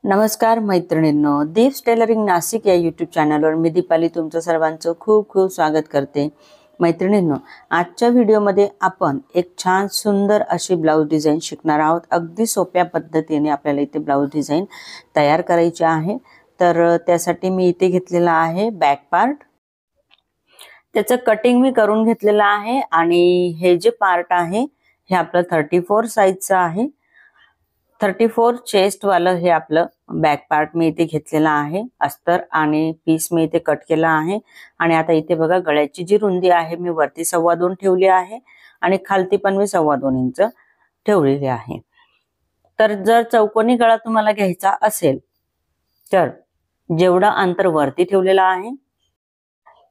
नमस्कार मैत्रिणींनो, दीप्स टेलरिंग नाशिक या यूट्यूब चॅनलवर मी दीपाली तुमचं सर्वांचं खूप खूप स्वागत करते। मैत्रिणींनो, आजच्या व्हिडिओमध्ये आपण एक छान सुंदर अशी ब्लाउज डिझाइन शिकणार आहोत। अगदी सोप्या पद्धतीने आपल्याला इथे ब्लाउज डिझाइन तयार करायची आहे। तर त्यासाठी मी इथे घेतलेला आहे बॅक पार्ट, त्याचं कटिंग मी करून घेतलेलं आहे आणि हे जे पार्ट आहे हे आपलं 34 साइजचं आहे। 34 चेस्ट वाला हे आपलं बॅक पार्ट मी इथे घेतलेला आहे। अस्तर आणि पीस मी इथे कट केला आहे आणि आता इथे बघा गळ्याची जी रुंदी आहे मी वरती 2.25 ठेवली आहे आणि खालती पण मी 2.25 इंच ठेवलेली आहे। तर जर चौकोनी गळा तुम्हाला घ्यायचा असेल तर जेवढा अंतर वरती ठेवलेला आहे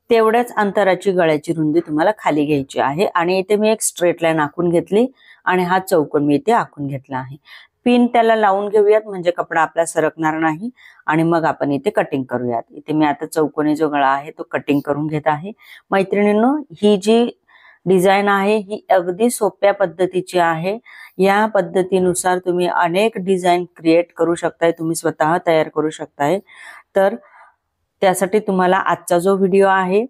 तेवढ्याच अंतराची गळ्याची रुंदी तुम्हाला खाली घ्यायची आहे। आणि इथे मी एक स्ट्रेट लाईन आखून घेतली आणि हा चौकोन मी इथे आखून घेतला आहे। पिन त्याला लावून घेऊयात म्हणजे कपडा आपला सरकणार नाही आणि मग आपण इथे कटिंग करूयात। इथे मी आता चौकोनी जो गळा आहे तो कटिंग करून घेत आहे। मैत्रिणींनो, ही जी डिझाइन आहे ही अगदी सोप्या पद्धतीची आहे। या पद्धतीनुसार तुम्ही अनेक डिझाइन क्रिएट करू शकताय, तुम्ही स्वतः तयार करू शकताय। तर त्यासाठी तुम्हाला आजचा जो व्हिडिओ आहे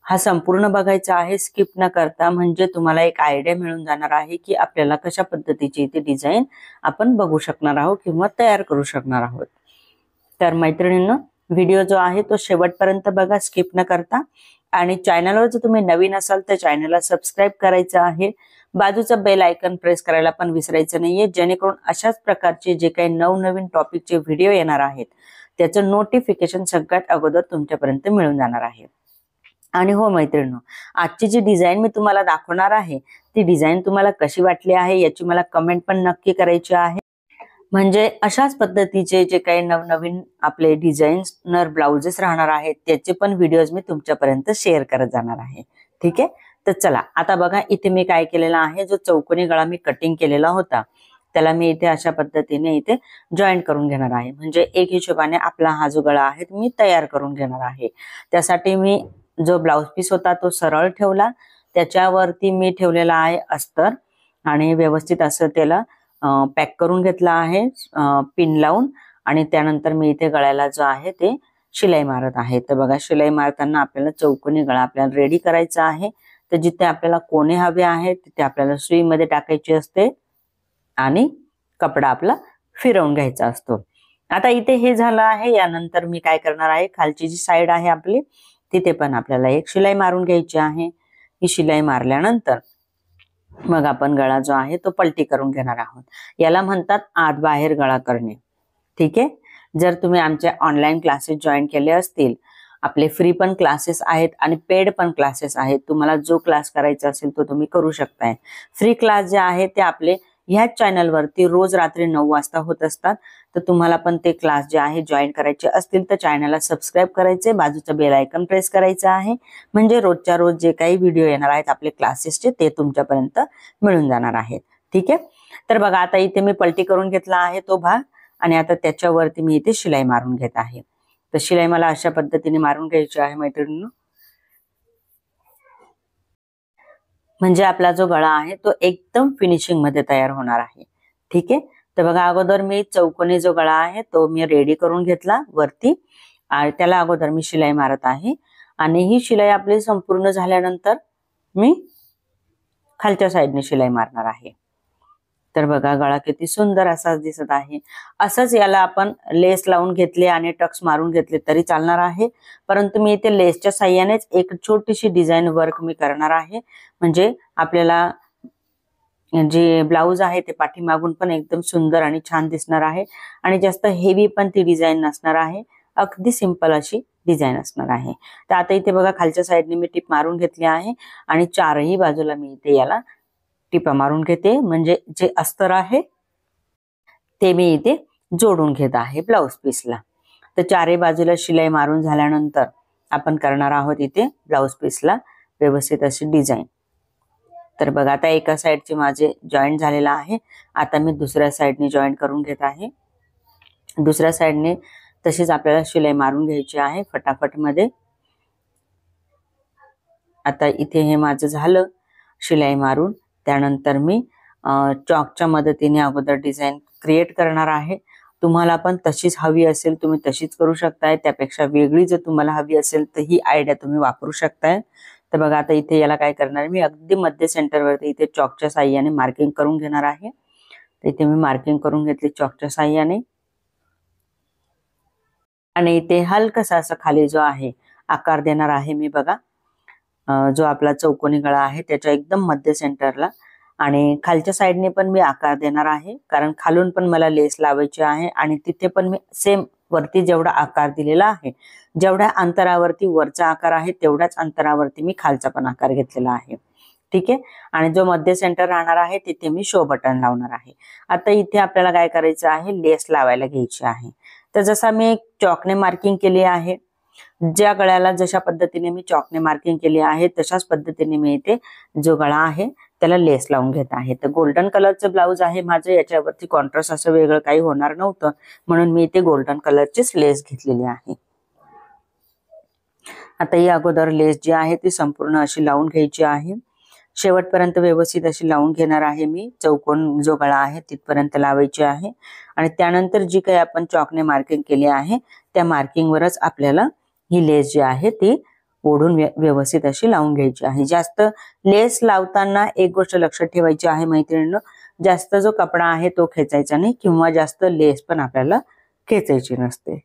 हा संपूर्ण बघायचा आहे, स्किप न करता, म्हणजे तुम्हाला एक आयडिया मिळून जाणार आहे की आपल्याला कशा पद्धतीची इथे डिझाइन आपण बघू शकणार आहोत किंवा तयार करू शकणार आहोत। तर मैत्रिणींनो, व्हिडिओ जो आहे तो शेवटपर्यंत बघा स्किप न करता। आणि चॅनलवर जर तुम्ही नवीन असाल तर चॅनलला सबस्क्राइब करायचं आहे, बाजूचा बेल आयकॉन प्रेस करायला पण विसरायचं नाहीये, जेणेकरून अशाच प्रकारचे जे काही नवनवीन टॉपिकचे व्हिडिओ येणार आहेत त्याचं नोटिफिकेशन सगळ्यात अगोदर तुमच्यापर्यंत मिळून जाणार आहे। आणि हो मैत्रिणींनो, आजची जी डिझाइन मी तुम्हाला दाखवणार आहे ती डिझाइन तुम्हाला कशी वाटली आहे याची मला कमेंट पण नक्की करायची आहे। म्हणजे अशाच पद्धतीचे जे काही नवनवीन आपले डिझाइनर ब्लाउजेस राहणार आहेत त्याचे पण व्हिडिओज मी तुमच्यापर्यंत शेअर करत जाणार आहे। ठीक आहे, तर चला आता बघा इथे मी काय केलेलं आहे, जो चौकोनी गळा मी कटिंग केलेला होता त्याला मी इथे अशा पद्धतीने इथे जॉईंट करून घेणार आहे। म्हणजे एक हिशोबाने आपला हा जो गळा आहे मी तयार करून घेणार आहे। त्यासाठी मी जो ब्लाउज पीस होता तो सरळ ठेवला, त्याच्यावरती मी ठेवलेला आहे अस्तर आणि व्यवस्थित असं त्याला पॅक करून घेतला आहे पिन लावून। आणि त्यानंतर मी इथे गळ्याला जो आहे ते शिलाई मारत आहे। तर बघा, शिलाई मारताना आपल्याला चौकोनी गळा आपल्याला रेडी करायचा आहे। तर जिथे आपल्याला कोणे हवे आहेत तिथे आपल्याला सुईमध्ये टाकायची असते आणि कपडा आपला फिरवून घ्यायचा असतो। आता इथे हे झालं आहे। यानंतर मी काय करणार आहे, खालची जी साइड आहे आपली तिथे पण आपल्याला एक शिलाई मारून घ्यायची आहे। ही शिलाई मारल्यानंतर मग आपण गळा जो आहे तो पलटी करून घेणार आहोत। याला म्हणतात आत बाहेर गळा करणे। ठीक आहे, जर तुम्ही आमचे ऑनलाईन क्लासेस जॉईन केले असतील, आपले फ्री पण क्लासेस आहेत आणि पेड पण क्लासेस आहेत, तुम्हाला जो क्लास करायचा असेल तो तुम्ही करू शकताय। फ्री क्लास जे आहे ते आपले ह्याच चॅनलवरती रोज रात्री 9 वाजता होत असतात। तर तुम्हाला पण ते क्लास जे आहे जॉईन करायचे असतील तर चॅनलला सबस्क्राइब करायचे, बाजूचा बेल आयकॉन प्रेस करायचा आहे, म्हणजे रोजच्या रोज जे काही व्हिडिओ येणार आहेत आपले क्लासेसचे ते तुमच्यापर्यंत मिळून जाणार आहेत। ठीक आहे, तर बघा आता इथे मी पलटी करून घेतला आहे तो भाग आणि आता त्याच्यावरती मी इथे शिलाई मारून घेत आहे। तर शिलाई मला अशा पद्धतीने मारून घ्यायची आहे मैत्रिणींनो, म्हणजे आपला जो गळा आहे तो एकदम फिनिशिंग मध्ये तयार होणार आहे। ठीक आहे, तर बघा अगोदर मी चौकोनी जो गळा आहे तो मी रेडी करून घेतला वरती आणि त्याला अगोदर मी शिलाई मारत आहे। आणि ही शिलाई आपली संपूर्ण झाल्यानंतर मी खालच्या साईडने शिलाई मारणार आहे। तर बघा गळा किती सुंदर असा दिसत आहे। असंच याला आपण लेस लावून घेतले आणि टक्स मारून घेतले तरी चालणार आहे, परंतु मी इथे लेसच्या साह्यानेच एक छोटीशी डिझाइन वर्क मी करणार आहे, म्हणजे आपल्याला जे ब्लाउज आहे ते पाठीमागून पण एकदम सुंदर आणि छान दिसणार आहे आणि जास्त हेवी पण ती डिझाइन नसणार आहे, अगदी सिंपल अशी डिझाइन असणार आहे। तर आता इथे बघा खालच्या साईडने मी टिप मारून घेतली आहे आणि चारही बाजूला मी इथे याला टिपा मारून घेते, म्हणजे जे अस्तर आहे ते मी इथे जोडून घेत आहे ब्लाउज पीसला। तर चारही बाजूला शिलाई मारून झाल्यानंतर आपण करणार आहोत इथे ब्लाउज पीसला व्यवस्थित अशी डिझाइन। तर बघा आता एका साइडचे माझे जॉईंट झालेला आहे, आता मी दुसऱ्या साइडने जॉईंट करून घेत आहे। दुसऱ्या साइडने तशीच आपल्याला शिलाई मारून घ्यायची आहे फटाफट मध्ये। आता इथे हे माझं झालं शिलाई मारून, त्यानंतर मी चॉकच्या मदतीने अगोदर डिझाइन क्रिएट करणार आहे तुम्हाला पण तशीच हवी असेल तुम्ही तशीच करू शकताय, त्यापेक्षा वेगळी जर तुम्हाला हवी असेल तर ही आयडिया तुम्ही वापरू शकताय. तर बघा आता इथे याला काय करणार मी अगदी मध्य सेंटरवरती इथे चॉकच्या साह्याने मार्किंग करून घेणार आहे. तर इथे मी मार्किंग करून घेतली चॉकच्या साह्याने आणि इथे हलकसा असा खाली जो आहे आकार देणार आहे मी बघा. जो आपला चौकोनी गळा आहे त्याच्या एकदम मध्य सेंटरला आणि खालच्या साईडने पण मी आकार देणार आहे, कारण खालून पण मला लेस लावायची आहे आणि तिथे पण मी सेम वरती जेवढा आकार दिलेला आहे, जेवढ्या अंतरावरती वरचा आकार आहे तेवढ्याच अंतरावरती मी खालचा पण आकार घेतलेला आहे. ठीक आहे. आणि जो मध्य सेंटर राहणार आहे तिथे मी शो बटन लावणार आहे. आता इथे आपल्याला काय करायचं आहे, लेस लावायला घ्यायची आहे. तर जसा मी चॉकने मार्किंग केली आहे, ज्या गळ्याला जशा पद्धतीने मी चॉकने मार्किंग केली आहे तशाच पद्धतीने मी इथे जो गळा आहे त्याला लेस लावून घेत आहे. तर गोल्डन कलरचं ब्लाउज आहे माझं, याच्यावरती कॉन्ट्रास्ट असं वेगळं काही होणार नव्हतं म्हणून मी इथे गोल्डन कलरचीच लेस घेतलेली आहे. आता ही अगोदर लेस जी आहे ती संपूर्ण अशी लावून घ्यायची आहे. शेवटपर्यंत व्यवस्थित अशी लावून घेणार आहे मी. चौकोन जो गळा आहे तिथपर्यंत लावायची आहे आणि त्यानंतर जी काही आपण चॉकने मार्किंग केली आहे त्या मार्किंगवरच आपल्याला ही लेस जी आहे ती ओढून व्यवस्थित अशी लावून घ्यायची आहे. जास्त लेस लावताना एक गोष्ट लक्षात ठेवायची आहे मैत्रिणींनो, जास्त जो कपडा आहे तो खेचायचा नाही किंवा जास्त लेस पण आपल्याला खेचायची नसते.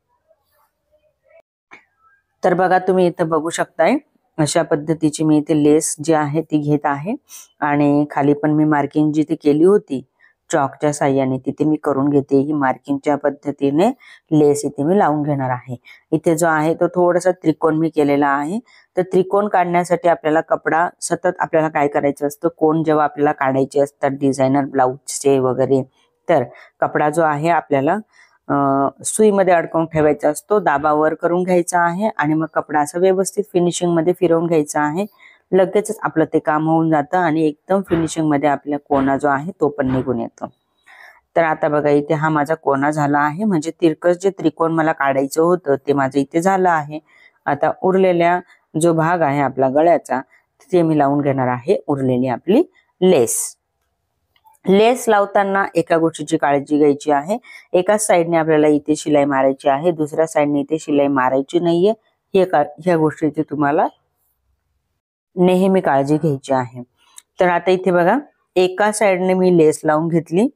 तर बघा तुम्ही इथं बघू शकताय अशा पद्धतीची मी इथे लेस जी आहे ती घेत आहे आणि खाली पण मी मार्किंग जी ती केली होती चॉकच्या साह्याने तिथे मी करून घेते. ही मार्किंगच्या पद्धतीने लेस इथे मी लावून घेणार आहे. इथे जो आहे तो थोडासा त्रिकोण मी केलेला आहे. तर त्रिकोण काढण्यासाठी आपल्याला कपडा सतत आपल्याला काय करायचं असतं, कोण जेव्हा आपल्याला काढायचे असतात डिझायनर ब्लाउजचे वगैरे, तर कपडा जो आहे आपल्याला सुईमध्ये अडकवून ठेवायचा असतो, दाबावर करून घ्यायचा आहे आणि मग कपडा असा व्यवस्थित फिनिशिंग मध्ये फिरवून घ्यायचा आहे. लगेचच आपलं ते काम होऊन जातं आणि एकदम फिनिशिंग मध्ये आपला कोना जो आहे तो पण निघून येतो. तर आता बघा इथे हा माझा कोना झाला आहे, म्हणजे तिरकस जे त्रिकोण मला काढायचं होतं ते माझं इथे झालं आहे. आता उरलेल्या जो भाग आहे आपला गळ्याचा ते मी लावून घेणार आहे उरलेली आपली लेस. लेस लावताना एका गोष्टीची काळजी घ्यायची आहे, एकाच साईडने आपल्याला इथे शिलाई मारायची आहे, दुसऱ्या साईडने इथे शिलाई मारायची नाहीये. ह्या गोष्टीची तुम्हाला नेहमी काळजी घ्यायची आहे. तर आता इथे बघा एका साईडने मी लेस लावून घेतली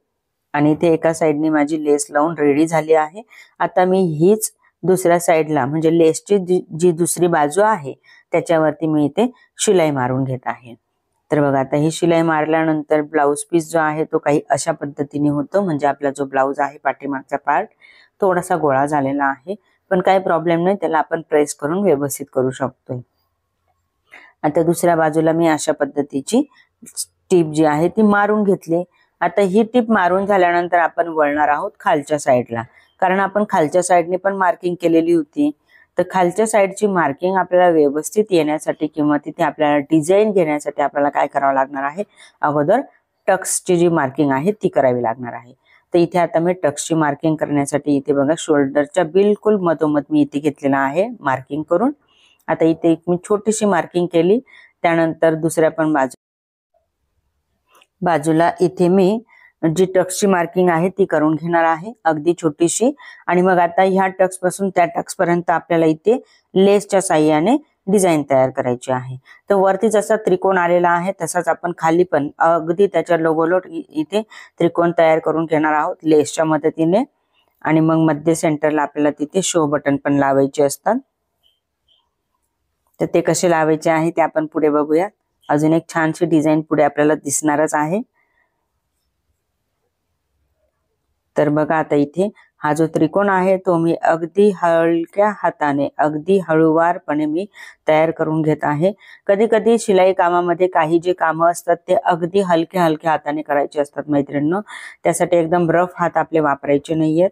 आणि इथे एका साईडने माझी लेस लावून रेडी झाली आहे. आता मी हीच दुसऱ्या साईडला म्हणजे लेसची जी दुसरी बाजू आहे त्याच्यावरती मी इथे शिलाई मारून घेत आहे. तर बघा आता ही शिलाई मारल्यानंतर ब्लाउज पीस जो आहे तो काही अशा पद्धतीने होतो, म्हणजे आपला जो ब्लाउज आहे पाठीमागचा पार्ट थोडासा गोळा झालेला आहे, पण काही प्रॉब्लेम नाही, त्याला आपण प्रेस करून व्यवस्थित करू शकतोय. आता दुसऱ्या बाजूला मी अशा पद्धतीची टीप जी आहे ती मारून घेतली. आता ही टीप मारून झाल्यानंतर आपण वळणार आहोत खालच्या साईडला, कारण आपण खालच्या साईडने पण मार्किंग केलेली होती. तर खालच्या साईडची मार्किंग आपल्याला व्यवस्थित येण्यासाठी किंवा तिथे आपल्याला डिझाईन घेण्यासाठी आपल्याला काय करावं लागणार आहे, अगोदर टक्सची जी मार्किंग आहे ती करावी लागणार आहे. तर इथे आता मी टक्सची मार्किंग करण्यासाठी इथे बघा शोल्डरच्या बिलकुल मधोमध मी इथे घेतलेला आहे मार्किंग करून. आता इथे एक मी छोटीशी मार्किंग केली, त्यानंतर दुसऱ्या पण बाजूला इथे मी जी टक्सची मार्किंग आहे ती करून घेणार आहे अगदी छोटीशी. आणि मग आता ह्या टक्स पासून त्या टक्स पर्यंत आपल्याला इथे लेसच्या साह्याने डिझाईन तयार करायची आहे. तर वरती जसा त्रिकोण आलेला आहे तसाच आपण खाली पण अगदी त्याच्या लोगोलोट इथे त्रिकोण तयार करून घेणार आहोत लेसच्या मदतीने. आणि मग मध्य सेंटरला आपल्याला तिथे शो बटन पण लावायचे असतात. तर ते कसे लावायचे आहे ते आपण पुढे बघूया. अजून एक छानशी डिझाईन पुढे आपल्याला दिसणारच आहे. तर बघा आता इथे हा जो त्रिकोण आहे तो मी अगदी हलक्या हाताने अगदी हळूवारपणे मी तयार करून घेत आहे. कधी कधी शिलाई कामामध्ये काही जे कामं असतात ते अगदी हलक्या हाताने करायचे असतात मैत्रिणींनो, त्यासाठी एकदम रफ हात आपले वापरायचे नाहीयेत.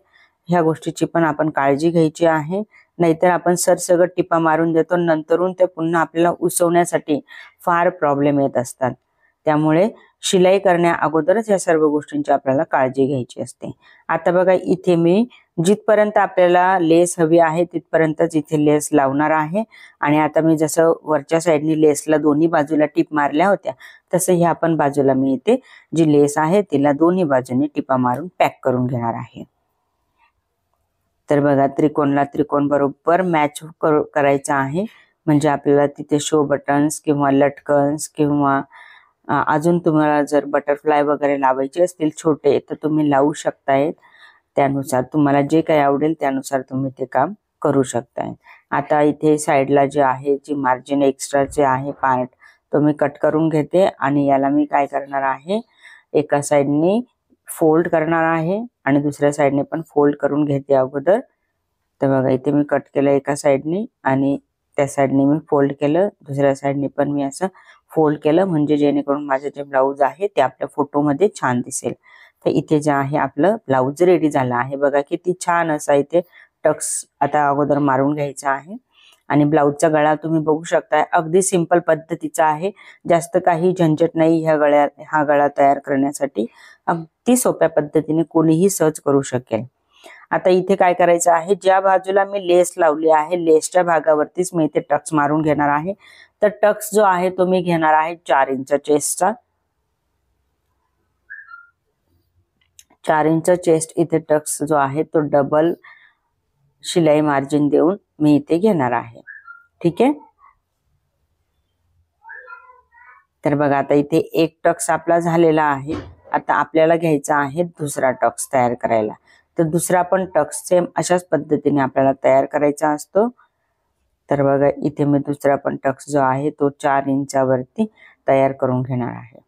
ह्या गोष्टीची पण आपण काळजी घ्यायची आहे, नाहीतर आपण सरसगट टिपा मारून देतो, नंतरून ते पुन्हा आपल्याला उसवण्यासाठी फार प्रॉब्लेम येत असतात. त्यामुळे शिलाई करण्या अगोदरच या सर्व गोष्टींची आपल्याला काळजी घ्यायची असते. आता बघा इथे मी जिथपर्यंत आपल्याला लेस हवी आहे तिथपर्यंतच इथे लेस लावणार आहे. आणि आता मी जसं वरच्या साईडनी लेसला दोन्ही बाजूला टिप मारल्या होत्या तसं ह्या पण बाजूला मी इथे जी लेस आहे तिला दोन्ही बाजूने टिपा मारून पॅक करून घेणार आहे. तर बघा त्रिकोणला त्रिकोण बरोबर मॅच करायचा आहे, म्हणजे आपल्याला तिथे शो बटन्स किंवा लटकन्स किंवा अजून तुम्हाला जर बटरफ्लाय वगैरे लावायचे असतील छोटे तर तुम्ही लावू शकताय. त्यानुसार तुम्हाला जे काही आवडेल त्यानुसार तुम्ही ते काम करू शकताय. आता इथे साईडला जे आहे जी मार्जिन एक्स्ट्राचे आहे पार्ट तो मी कट करून घेते आणि याला मी काय करणार आहे, एका साईडने फोल्ड करणार आहे आणि दुसऱ्या साईडने पण फोल्ड करून घेते अगोदर. तर बघा इथे मी कट केलं एका साईडने आणि त्या साईडने मी फोल्ड केलं, दुसऱ्या साईडने पण मी असं फोल्ड केलं, म्हणजे जेणेकरून माझं जे ब्लाऊज आहे ते आपल्या फोटोमध्ये छान दिसेल. तर इथे जे आहे आपलं ब्लाऊज रेडी झालं आहे. बघा किती छान असा इथे टक्स आता अगोदर मारून घ्यायचा आहे आणि ब्लाऊजचा गळा तुम्ही बघू शकता अगदी सिंपल पद्धतीचा आहे. जास्त काही झंझट नाही हा गळा तयार करण्यासाठी. अगदी सोप्या पद्धतीने कोणीही सहज करू शकेल. आता इथे काय करायचं आहे, ज्या बाजूला मी लेस लावली आहे लेसच्या भागावरतीच मी इथे टक्स मारून घेणार आहे. तर टक्स जो आहे तो मी घेणार आहे 4 इंच चेस्टचा. 4 इंच चेस्ट इथे टक्स जो आहे तो डबल शिलाई मार्जिन देऊन मी इथे घेणार आहे. ठीक आहे. तर बघा आता इथे एक टक्स आपला झालेला आहे. आता आपल्याला घ्यायचा आहे दुसरा टक्स तयार करायला. तर दुसरा पण टक्स सेम अशाच पद्धतीने आपल्याला तयार करायचा असतो. तर बघा इथे मी दुसरा पण टक्स जो आहे तो 4 इंचावरती तयार करून घेणार आहे.